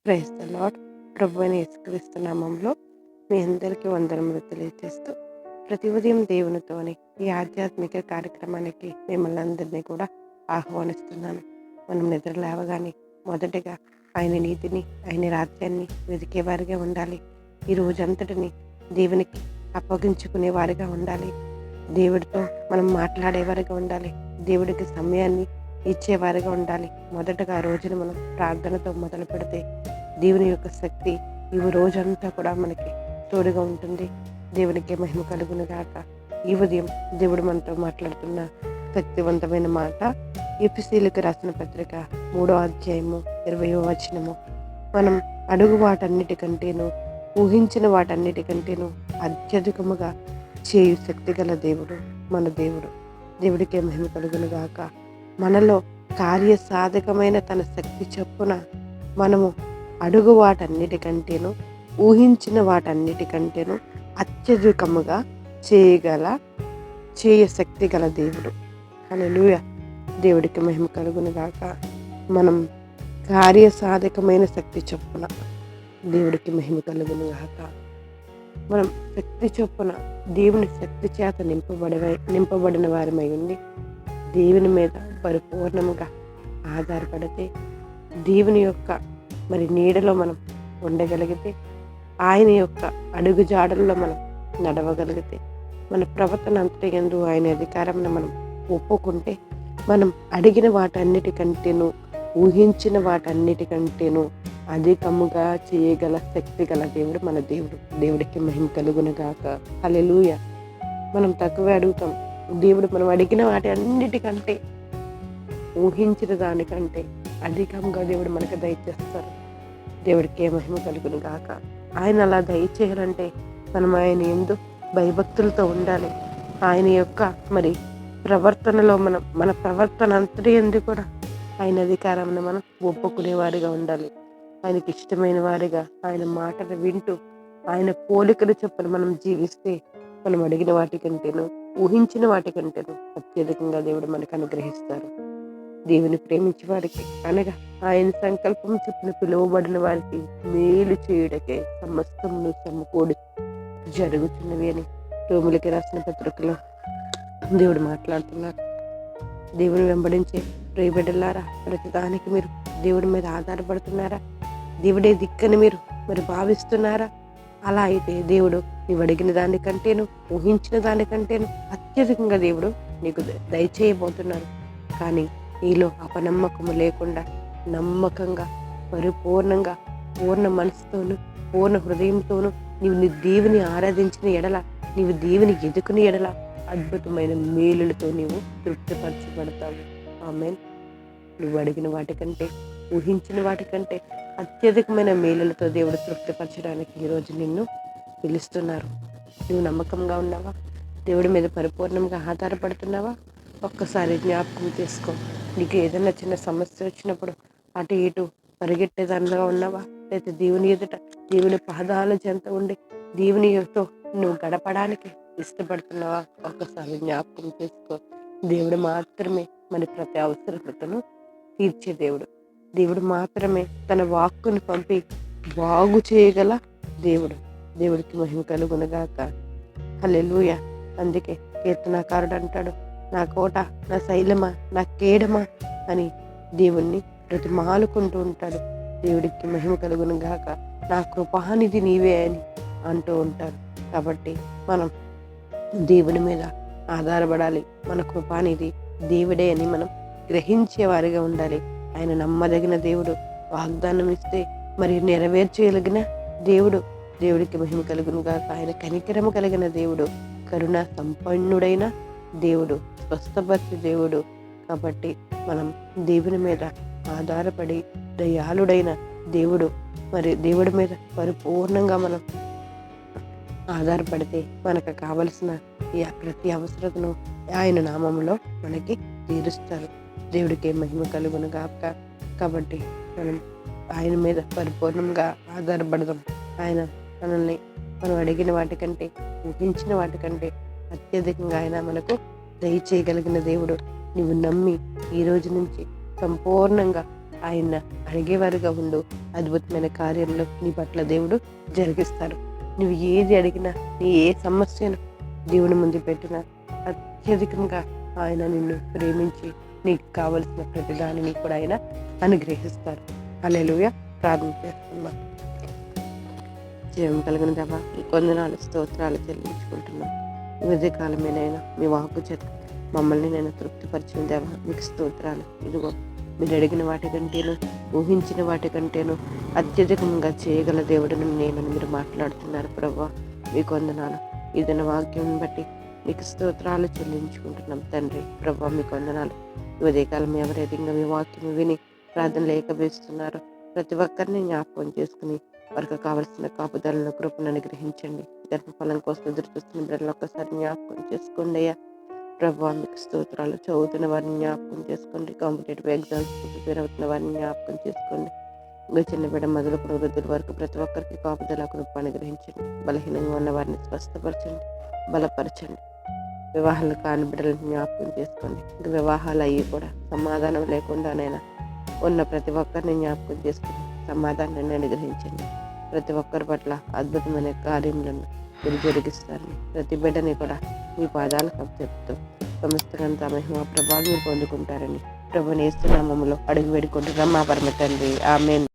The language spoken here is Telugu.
Praise the lord. ప్రభువైన యేసుక్రీస్తు నామంలో మీ అందరికీ వందనములు తెలియజేస్తూ, ప్రతి ఉదయం దేవునితోని ఈ ఆధ్యాత్మిక కార్యక్రమానికి మిమ్మల్ని అందరినీ కూడా ఆహ్వానిస్తున్నాను. మనం నిద్ర లేవగానే మొదటగా ఆయన నీతిని, ఆయన రాజ్యాన్ని వెతికేవారిగా ఉండాలి. ఈ రోజంతటిని దేవునికి అప్పగించుకునే వారిగా ఉండాలి. దేవుడితో మనం మాట్లాడేవారిగా ఉండాలి. దేవుడికి సమయాన్ని ఇచ్చేవారిగా ఉండాలి. మొదటగా ఆ రోజును మనం ప్రార్థనతో మొదలు పెడితే దేవుని యొక్క శక్తి ఈ రోజంతా కూడా మనకి తోడుగా ఉంటుంది. దేవునికి మహిమ కలుగును గాక. ఈ ఉదయం దేవుడు మనతో మాట్లాడుతున్న శక్తివంతమైన మాట ఎఫెసీయులకు రాసిన పత్రిక 3వ అధ్యాయము 20వ వచనము. మనం అడుగు వాటన్నిటికంటేను, ఊహించిన వాటన్నిటికంటేను అత్యధికముగా చేయు శక్తి గల దేవుడు మన దేవుడు. దేవుడికే మహిమ కలుగును గాక. మనలో కార్యసాధకమైన తన శక్తి చొప్పున మనము అడుగు వాటన్నిటికంటేను, ఊహించిన వాటన్నిటికంటేను అత్యధికముగా చేయ శక్తి గల దేవుడు. హల్లెలూయా. దేవుడికి మహిమ కలుగును గాక. మనం కార్యసాధకమైన శక్తి చొప్పున దేవుడికి మహిమ కలుగును గాక. మనం శక్తి చొప్పున దేవుని శక్తి చేత నింపబడిన వారమై ఉండి దేవుని మీద పరిపూర్ణముగా ఆధారపడితే, దేవుని యొక్క నీడలో మనం ఉండగలిగితే, ఆయన యొక్క అడుగు జాడల్లో మనం నడవగలిగితే, మన ప్రవర్తన అంతటి యందు ఆయన అధికారంను మనం ఒప్పుకుంటే, మనం అడిగిన వాటన్నిటికంటేను, ఊహించిన వాటన్నిటికంటేను అధికముగా చేయగల శక్తి గల దేవుడు మన దేవుడు. దేవుడికి మహిమ కలుగును గాక. హల్లెలూయా. మనం తక్కువే అడుగుతాం. దేవుడు మనం అడిగిన వాటి అన్నిటికంటే, ఊహించిన దానికంటే అధికంగా దేవుడు మనకు దయచేస్తారు. దేవుడికి మహిమ కలుగును గాక. ఆయన అలా దయచేయాలంటే మనం ఆయన యందు భయభక్తులతో ఉండాలి. ఆయన యొక్క ప్రవర్తనలో మన ప్రవర్తన అంతటి యందు కూడా ఆయన అధికారాన్ని మనం ఒప్పుకునేవారిగా ఉండాలి. ఆయనకి ఇష్టమైన వారిగా ఆయన మాటలు వింటూ, ఆయన పోలికలు చొప్పున మనం జీవిస్తే, మనం అడిగిన వాటికంటేను, ఊహించిన వాటికంటేను అత్యధికంగా దేవుడు మనకు అనుగ్రహిస్తారు. దేవుని ప్రేమించే వారికి, అనగా ఆయన సంకల్పం చొప్పున పిలువబడిన వారికి మేలు చేయుటకే సమస్తమును సమకూడి జరుగుతున్నవి అని రోమిలికి రాసిన పత్రికలో దేవుడు మాట్లాడుతున్నారు. దేవుని వెంబడించే ప్రియబిడ్డలారా, ప్రతిదానికి మీరు దేవుడి మీద ఆధారపడుతున్నారా? దేవుడే దిక్కని మీరు భావిస్తున్నారా? అలా అయితే దేవుడు నీవు అడిగిన దానికంటేను, ఊహించిన దానికంటేను అత్యధికంగా దేవుడు నీకు దయచేయబోతున్నారు. కానీ నీలో అపనమ్మకము లేకుండా నమ్మకంగా, పరిపూర్ణంగా, పూర్ణ మనసుతోను, పూర్ణ హృదయంతోను నీవు నీ దేవుని ఆరాధించిన ఎడల, నీవు దేవుని ఎదుకుని ఎడల అద్భుతమైన మేలులతో నీవు తృప్తిపరచబడతావు. ఆమేన్. నువ్వు అడిగిన వాటికంటే, ఊహించిన వాటికంటే అత్యధికమైన మేలులతో దేవుడు తృప్తిపరచడానికి ఈరోజు నిన్ను పిలుస్తున్నారు. నువ్వు నమ్మకంగా ఉన్నావా? దేవుడి మీద పరిపూర్ణంగా ఆధారపడుతున్నావా? ఒక్కసారి జ్ఞాపకం చేసుకో. నీకు ఏదైనా చిన్న సమస్య వచ్చినప్పుడు అటు ఇటు పరిగెట్టేదానిగా ఉన్నావా? లేకపోతే దేవుని ఎదుట, దేవుని పాదాల చెంత ఉండి దేవునితో నువ్వు గడపడానికి ఇష్టపడుతున్నావా? ఒక్కసారి జ్ఞాపకం చేసుకో. దేవుడు మాత్రమే ప్రతి అవసరతను తీర్చే దేవుడు. దేవుడు మాత్రమే తన వాక్కుని పంపి బాగు చేయగల దేవుడు. దేవుడికి మహిమ కలుగును గాక. హల్లెలూయా. అందుకే కీర్తనాకారుడు అంటాడు, నా కోట, నా శైలమా, నా కేడమా అని దేవుణ్ణి ప్రతిమాలుకుంటూ ఉంటాడు. దేవుడికి మహిమ కలుగును గాక. నా కృపానిధి నీవే అని అంటూ ఉంటాడు. కాబట్టి మనం దేవుని మీద ఆధారపడాలి. మన కృపానిధి దేవుడే అని మనం గ్రహించేవారిగా ఉండాలి. ఆయన నమ్మదగిన దేవుడు. వాగ్దానం ఇస్తే నెరవేర్చగలిగిన దేవుడు. దేవుడికి మహిమ కలుగును గాక. ఆయన కనికరము కలిగిన దేవుడు, కరుణ సంపన్నుడైన దేవుడు, స్వస్థపరిచే దేవుడు. కాబట్టి మనం దేవుని మీద ఆధారపడి దయాళుడైన దేవుడు, దేవుడి మీద పరిపూర్ణంగా మనం ఆధారపడితే మనకు కావలసిన ప్రతి అవసరతను ఆయన నామంలో మనకి తీరుస్తారు. దేవుడికి మహిమ కలుగును గాక. కాబట్టి ఆయన మీద పరిపూర్ణంగా ఆధారపడదాం. ఆయన మనం అడిగిన వాటికంటే, ఊహించిన వాటికంటే అత్యధికంగా ఆయన మనకు దయచేయగలిగిన దేవుడు. నువ్వు నమ్మి ఈ రోజు నుంచి సంపూర్ణంగా ఆయన అడిగేవారుగా ఉండు. అద్భుతమైన కార్యంలో నీ పట్ల దేవుడు జరిగిస్తారు. నువ్వు ఏది అడిగినా, నీ ఏ సమస్యను దేవుని ముందు పెట్టినా అత్యధికంగా ఆయన నిన్ను ప్రేమించి నీకు కావలసిన ప్రతి దానిని కూడా ఆయన అనుగ్రహిస్తారు. హల్లెలూయా. ప్రార్థన చేస్తున్నాం. జీవం కలిగిన దేవా, ఈ కొందనాలు స్తోత్రాలు చెల్లించుకుంటున్నాం. ఈ ఉదయకాలమేనైనా మీ వాక్కు చేత మమ్మల్ని నేను తృప్తిపరిచిన దేవా, మీకు స్తోత్రాలు. ఇదిగో మీరు అడిగిన వాటి కంటేను, ఊహించిన వాటి కంటేను అత్యధికంగా చేయగల దేవుడిని నేనని మీరు మాట్లాడుతున్నారు ప్రభువా. మీకు వందనాలు. ఇదైన వాక్యం బట్టి మీకు స్తోత్రాలు చెల్లించుకుంటున్నాం తండ్రి. ప్రభువా మీకు వందనాలు. ఈ ఉదయకాలం ఎవరైతే ఇంకా మీ వాక్యం విని ప్రార్థనలు ఏకవేస్తున్నారో ప్రతి ఒక్కరిని జ్ఞాపకం చేసుకుని వారికి కావలసిన కాపుదలను కృపను అనుగ్రహించండి. గర్భఫలం కోసం ఎదురు చూస్తున్న బిడ్డలు ఒక్కసారి జ్ఞాపకం చేసుకోండి అయ్యా. ప్రభువా మీకు స్తోత్రాలు. చదువుతున్న వారిని జ్ఞాపకం చేసుకోండి. కాంపిటేటివ్ ఎగ్జామ్స్ ప్రిపేర్ అవుతున్న వారిని జ్ఞాపకం చేసుకోండి. ఇంకా చిన్న బిడ్డ మొదలుకున్న వృద్ధుల వరకు ప్రతి ఒక్కరికి కాపుదల కృప అనుగ్రహించండి. బలహీనంగా ఉన్న వారిని స్వస్థపరచండి, బలపరచండి. వివాహాలు కాని బిడ్డలను జ్ఞాపకం చేసుకోండి. ఇంకా వివాహాలు అయ్యి కూడా సమాధానం లేకుండానైనా ఉన్న ప్రతి ఒక్కరిని జ్ఞాపకం చేసుకుని సమాధానాన్ని అనుగ్రహించండి. ప్రతి ఒక్కరి పట్ల అద్భుతమైన కార్యములను మీరు జరిగిస్తారని ప్రతి బిడ్డని కూడా మీ పాదాలకు అప్పచెప్తూ సమస్త మహిమ ప్రభావం మీరు పొందుకుంటారని ప్రభుని యేసు నామములో అడిగి వేడుకుంటున్నాం మా పరమ తండ్రి. ఆమేన్.